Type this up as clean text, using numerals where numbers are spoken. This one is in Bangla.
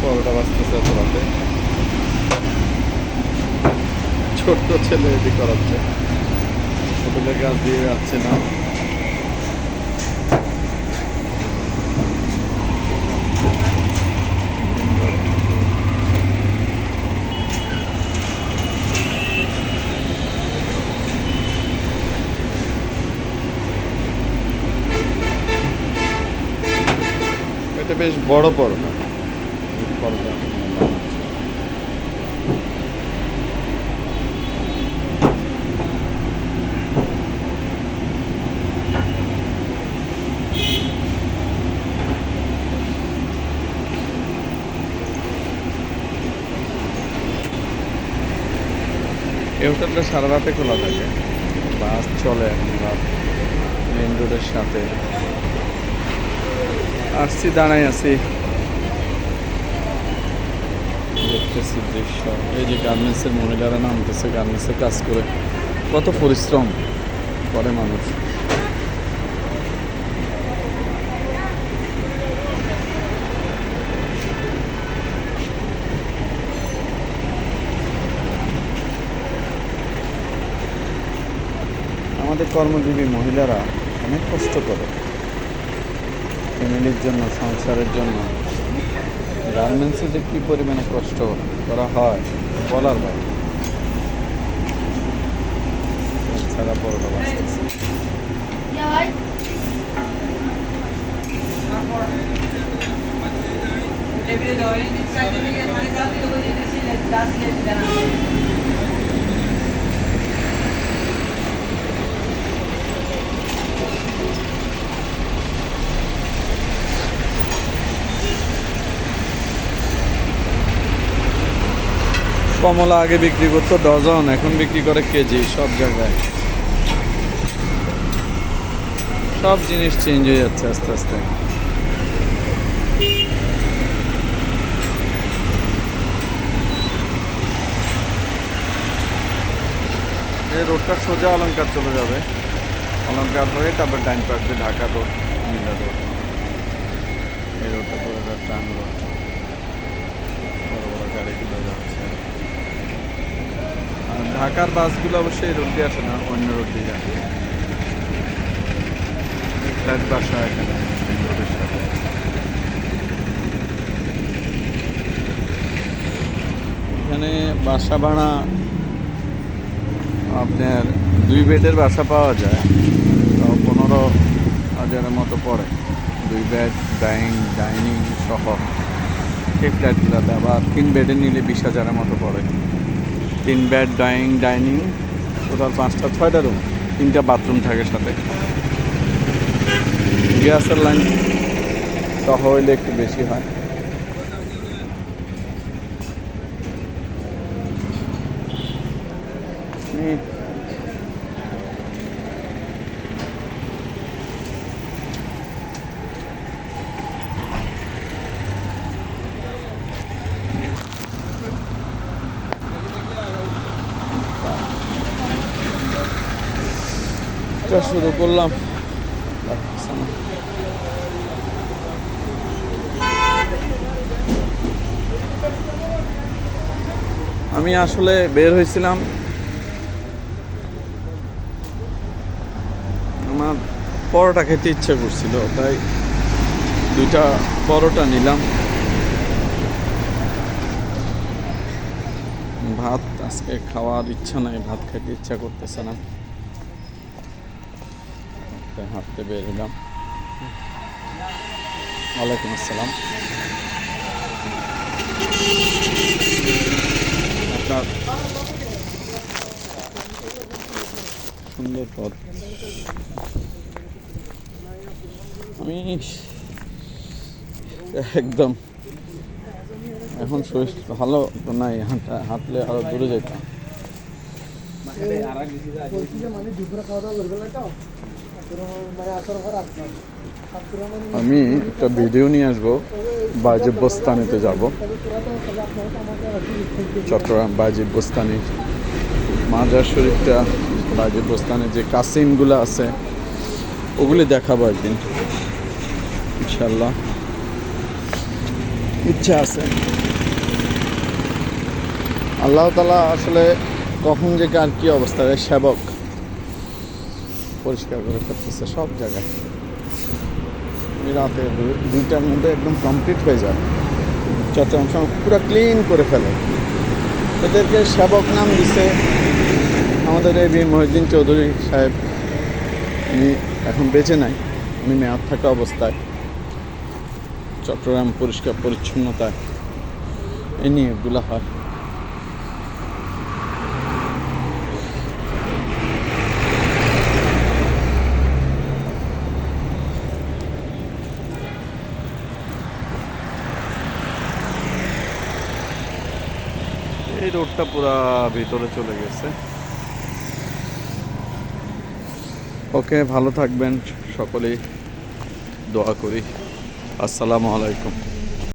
পরোটা বাজতেছে এত রাতে। ছোট্ট ছেলে এদিক করাচ্ছে, হোটেলের কাজ দিয়ে যাচ্ছে না। এটা বেশ বড় পরোটা। পরোটা এই হোটেলটা সারা রাতে খোলা থাকে, বাস চলে এখন রাত, মেইন রোডের সাথে। আসছি, দাঁড়াই আছি, দেখতেছি দৃশ্য। এই যে গার্মেন্টসের মহিলারা নামতেছে গার্মেন্টসে কাজ করে, কত পরিশ্রম করে মানুষ। আমাদের কর্মজীবী মহিলারা অনেক কষ্ট করে ফ্যামিলির জন্য, সংসারের জন্য। গার্মেন্টসে যে কী পরিমাণে কষ্ট করা হয় বলার বাইরে। ছাড়া পরোটা বাঁচতেছে। কমলা আগে বিক্রি করতো ডজন, এখন বিক্রি করে কেজি। সব জায়গায় সব জিনিস চেঞ্জ হয়ে যাচ্ছে আস্তে আস্তে। এই রোডটা সোজা অলঙ্কার চলে যাবে, অলঙ্কার হয়ে তারপর ডাইন পাশে ঢাকা রোড, মিলা রোড। এই রোডটা চলে যাচ্ছে টান রোড, বড় বড় গাড়িগুলো যাচ্ছে। আর ঢাকার বাসগুলো অবশ্যই এই রোড দিয়ে আসে না, অন্য রোড দিয়ে যায়। ফ্ল্যাট বাসা এখানে মেইন রোডের সাথে। এখানে বাসা ভাড়া আপনার 2 বেডের বাসা পাওয়া যায়, তাও 15,000-এর মতো পড়ে। 2 বেড, ডাইনিং সহ এই ফ্ল্যাটগুলোতে। আবার 3 বেডে নিলে 20,000-এর মতো পড়ে। 3 বেড, ডাইনিং, টোটাল 5টা-6টা রুম, 3টা বাথরুম থাকে সাথে। গ্যাসের লাইন সহ হইলে একটু বেশি হয়। শুরু করলাম। আমি আসলে বের হয়েছিলাম, আমার পরোটা খেতে ইচ্ছে করছিল, তাই 2টা পরোটা নিলাম। ভাত আজকে খাওয়ার ইচ্ছা নাই, ভাত খেতে ইচ্ছা করতেছে না, হাঁটতে বের হলাম। ওয়ালাইকুম আসসালাম। আপনার সুন্দর পথ। আমি একদম এখন শরীর ভালো তো নাই, হাঁটলে আরো দূরে যেতাম। আমি একটা ভিডিও নিয়ে আসবো, বাজিব বোস্তানিতে যাব, চট্টগ্রাম বাজিব বোস্তানি মাজার শরীফটা। বাজিব বোস্তানে যে কাসিমগুলো আছে ওগুলি দেখাবো একদিন ইনশাল্লাহ। ইচ্ছা আছে। আল্লাহ তাআলা আসলে কখন যে কার কী অবস্থা, সেবক পরিষ্কার করে ফেলতেছে সব জায়গায়। রাতে 2টার মধ্যে একদম কমপ্লিট হয়ে যায়, চট্টগ্রাম শহর পুরো ক্লিন করে ফেলে। এদেরকে সেবক নাম দিছে আমাদের এই বীর মহিউদ্দিন চৌধুরী সাহেব। উনি এখন বেঁচে নাই, উনি মেয়র থাকা অবস্থায় চট্টগ্রাম পরিষ্কার পরিচ্ছন্নতায় এই নিয়ে এগুলো হয়। এই রোডটা পুরা ভিতরে চলে গেছে। ওকে, ভালো থাকবেন সকলেই, দোয়া করি। আসসালামু আলাইকুম।